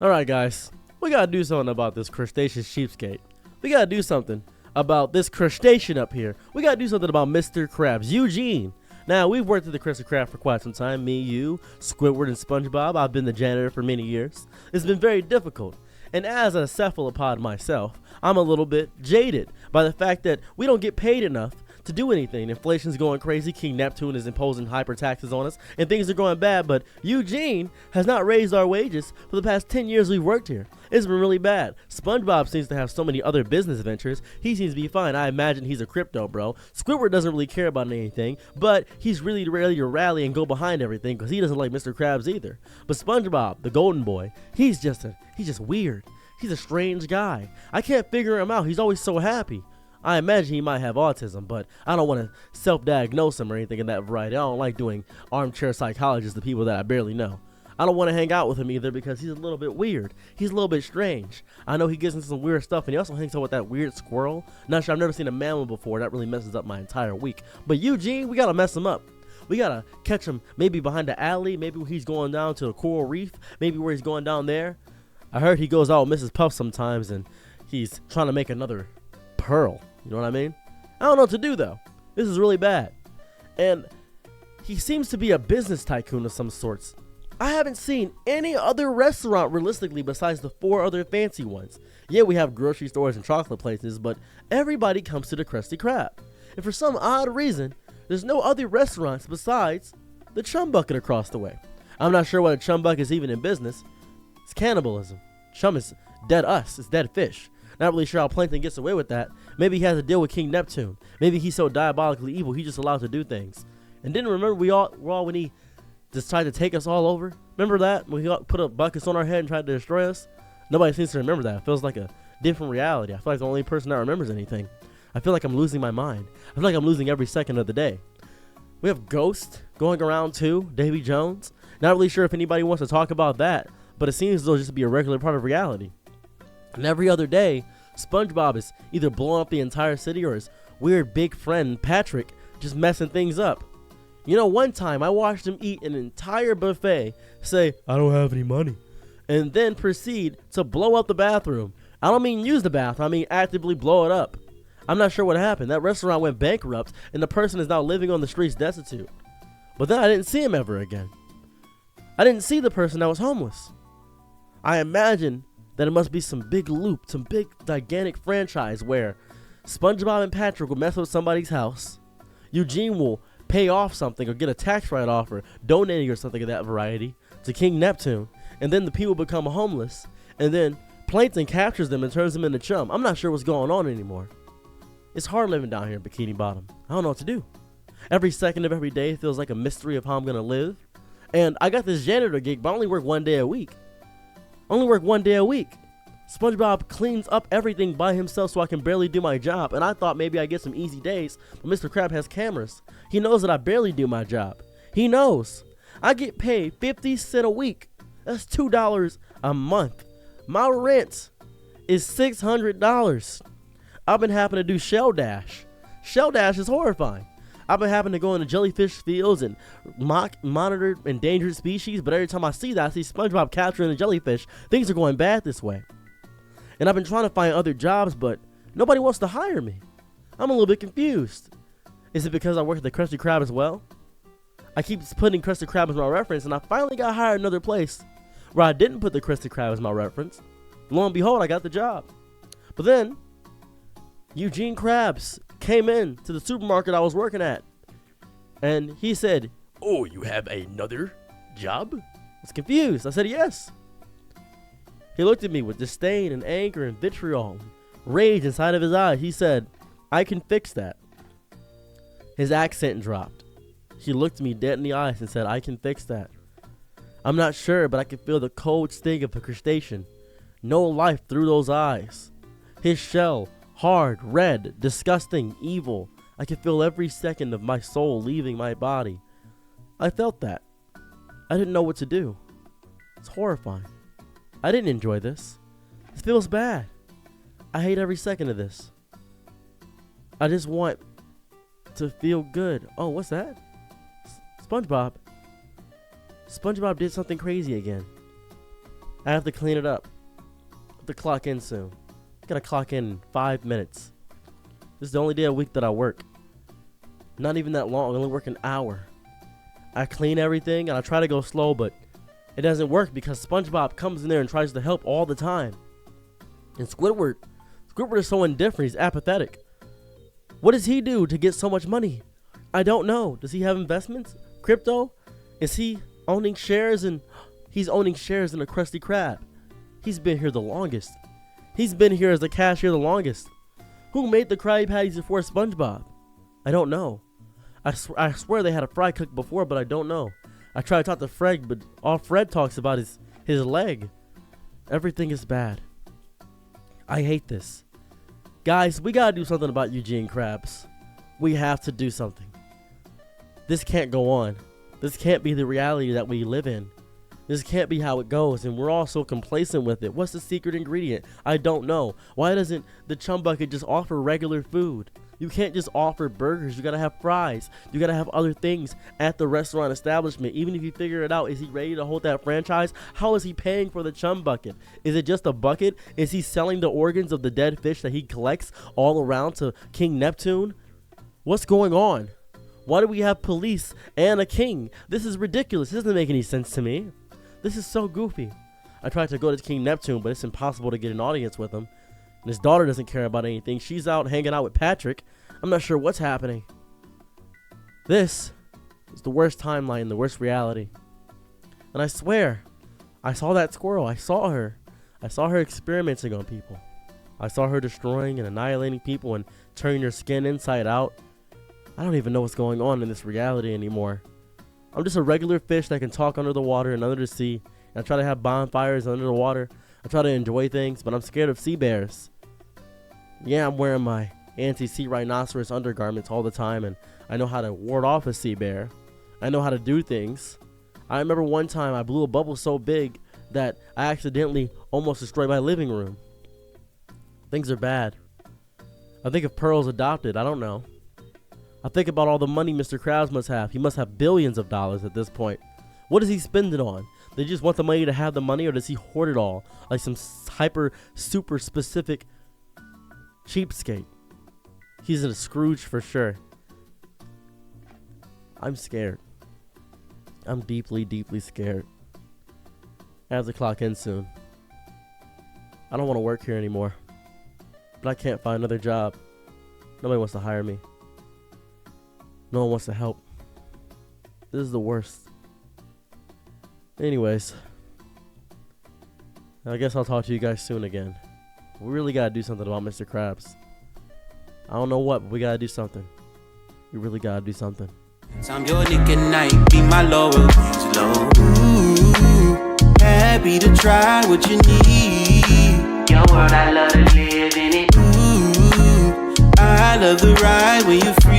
Alright guys, we gotta do something about this crustaceous cheapskate. We gotta do something about this crustacean up here. We gotta do something about Mr. Krabs, Eugene. Now, we've worked at the Krusty Krab for quite some time. Me, you, Squidward, and SpongeBob. I've been the janitor for many years. It's been very difficult. And as a cephalopod myself, I'm a little bit jaded by the fact that we don't get paid enough to do anything. Inflation's going crazy. King Neptune is imposing hyper taxes on us, and things are going bad. But Eugene has not raised our wages for the past 10 years we've worked here. It's been really bad. SpongeBob seems to have so many other business ventures. He seems to be fine. I imagine he's a crypto bro. Squidward doesn't really care about anything, but he's really ready to rally and go behind everything because he doesn't like Mr. Krabs either. But SpongeBob, the golden boy, he's just weird. He's a strange guy. I can't figure him out. He's always so happy. I imagine he might have autism, but I don't want to self-diagnose him or anything in that variety. I don't like doing armchair psychologists to people that I barely know. I don't want to hang out with him either because he's a little bit weird. He's a little bit strange. I know he gets into some weird stuff, and he also hangs out with that weird squirrel. Not sure, I've never seen a mammal before. That really messes up my entire week. But Eugene, we got to mess him up. We got to catch him maybe behind the alley, maybe when he's going down to the coral reef, maybe where he's going down there. I heard he goes out with Mrs. Puff sometimes, and he's trying to make another pearl. You know what I mean? I don't know what to do, though. This is really bad. And he seems to be a business tycoon of some sorts. I haven't seen any other restaurant realistically besides the 4 other fancy ones. Yeah, we have grocery stores and chocolate places, but everybody comes to the Krusty Krab. And for some odd reason, there's no other restaurants besides the Chum Bucket across the way. I'm not sure why the Chum Bucket is even in business. It's cannibalism. Chum is dead us. It's dead fish. Not really sure how Plankton gets away with that. Maybe he has to deal with King Neptune. Maybe he's so diabolically evil he's just allowed to do things. And didn't remember we all when he just tried to take us all over? Remember that? When he put up buckets on our head and tried to destroy us? Nobody seems to remember that. It feels like a different reality. I feel like the only person that remembers anything. I feel like I'm losing my mind. I feel like I'm losing every second of the day. We have Ghost going around too, Davy Jones. Not really sure if anybody wants to talk about that, but it seems as though just to be a regular part of reality. And every other day, SpongeBob is either blowing up the entire city or his weird big friend, Patrick, just messing things up. You know, one time I watched him eat an entire buffet, say, "I don't have any money," and then proceed to blow up the bathroom. I don't mean use the bathroom, I mean actively blow it up. I'm not sure what happened. That restaurant went bankrupt, and the person is now living on the streets destitute. But then I didn't see him ever again. I didn't see the person that was homeless. I imagine that it must be some big loop, some big gigantic franchise where SpongeBob and Patrick will mess with somebody's house. Eugene will pay off something or get a tax write-off or donating or something of that variety to King Neptune. And then the people become homeless. And then Plankton captures them and turns them into chum. I'm not sure what's going on anymore. It's hard living down here in Bikini Bottom. I don't know what to do. Every second of every day feels like a mystery of how I'm going to live. And I got this janitor gig, but I only work 1 day a week. SpongeBob cleans up everything by himself so I can barely do my job. And I thought maybe I'd get some easy days, but Mr. Krab has cameras. He knows that I barely do my job. He knows. I get paid 50 cents a week. That's $2 a month. My rent is $600. I've been having to do Shell Dash. Shell Dash is horrifying. I've been having to go into jellyfish fields and monitor endangered species, but every time I see that, I see SpongeBob capturing the jellyfish. Things are going bad this way. And I've been trying to find other jobs, but nobody wants to hire me. I'm a little bit confused. Is it because I work at the Krusty Krab as well? I keep putting Krusty Krab as my reference, and I finally got hired another place where I didn't put the Krusty Krab as my reference. Lo and behold, I got the job. But then, Eugene Krabs came in to the supermarket I was working at, and he said, "Oh, you have another job?" I was confused. I said, "Yes." He looked at me with disdain and anger and vitriol and rage inside of his eyes. He said, "I can fix that." His accent dropped. He looked me dead in the eyes and said, "I can fix that." I'm not sure, but I could feel the cold sting of a crustacean. No life through those eyes. His shell, hard, red, disgusting, evil. I could feel every second of my soul leaving my body. I felt that. I didn't know what to do. It's horrifying. I didn't enjoy this. It feels bad. I hate every second of this. I just want to feel good. Oh, what's that? SpongeBob. SpongeBob did something crazy again. I have to clean it up. I have to clock in soon. Gotta clock in 5 minutes. This is the only day a week that I work. Not even that long. I only work an hour. I clean everything and I try to go slow, but it doesn't work because SpongeBob comes in there and tries to help all the time. And Squidward is so indifferent. He's apathetic. What does he do to get so much money? I don't know. Does he have investments? Crypto? Is he owning shares? And he's owning shares in a Krusty Krab. He's been here the longest. He's been here as the cashier the longest. Who made the Krabby Patties before SpongeBob? I don't know. I swear they had a fry cook before, but I don't know. I try to talk to Fred, but all Fred talks about is his leg. Everything is bad. I hate this. Guys, we gotta do something about Eugene Krabs. We have to do something. This can't go on. This can't be the reality that we live in. This can't be how it goes, and we're all so complacent with it. What's the secret ingredient? I don't know. Why doesn't the Chum Bucket just offer regular food? You can't just offer burgers. You gotta have fries. You gotta have other things at the restaurant establishment. Even if you figure it out, is he ready to hold that franchise? How is he paying for the Chum Bucket? Is it just a bucket? Is he selling the organs of the dead fish that he collects all around to King Neptune? What's going on? Why do we have police and a king? This is ridiculous. This doesn't make any sense to me. This is so goofy. I tried to go to King Neptune, but it's impossible to get an audience with him. And his daughter doesn't care about anything. She's out hanging out with Patrick. I'm not sure what's happening. This is the worst timeline, the worst reality. And I swear, I saw that squirrel. I saw her. I saw her experimenting on people. I saw her destroying and annihilating people and turning their skin inside out. I don't even know what's going on in this reality anymore. I'm just a regular fish that can talk under the water and under the sea. And I try to have bonfires under the water. I try to enjoy things, but I'm scared of sea bears. Yeah, I'm wearing my anti-sea rhinoceros undergarments all the time, and I know how to ward off a sea bear. I know how to do things. I remember one time I blew a bubble so big that I accidentally almost destroyed my living room. Things are bad. I think if Pearl's adopted, I don't know. I think about all the money Mr. Krabs must have. He must have billions of dollars at this point. What does he spend it on? Does he just want the money to have the money, or does he hoard it all like some hyper super specific cheapskate? He's a Scrooge for sure. I'm scared. I'm deeply, deeply scared. I have to clock in soon. I don't want to work here anymore, but I can't find another job. Nobody wants to hire me. No one wants to help. This is the worst. Anyways, I guess I'll talk to you guys soon again. We really gotta do something about Mr. Krabs. I don't know what, but we gotta do something. We really gotta do something. I'm your Nick at night, be my Laurel Angelo. Ooh, happy to try what you need. Your world, I love to live in it. Ooh, I love the ride when you're free.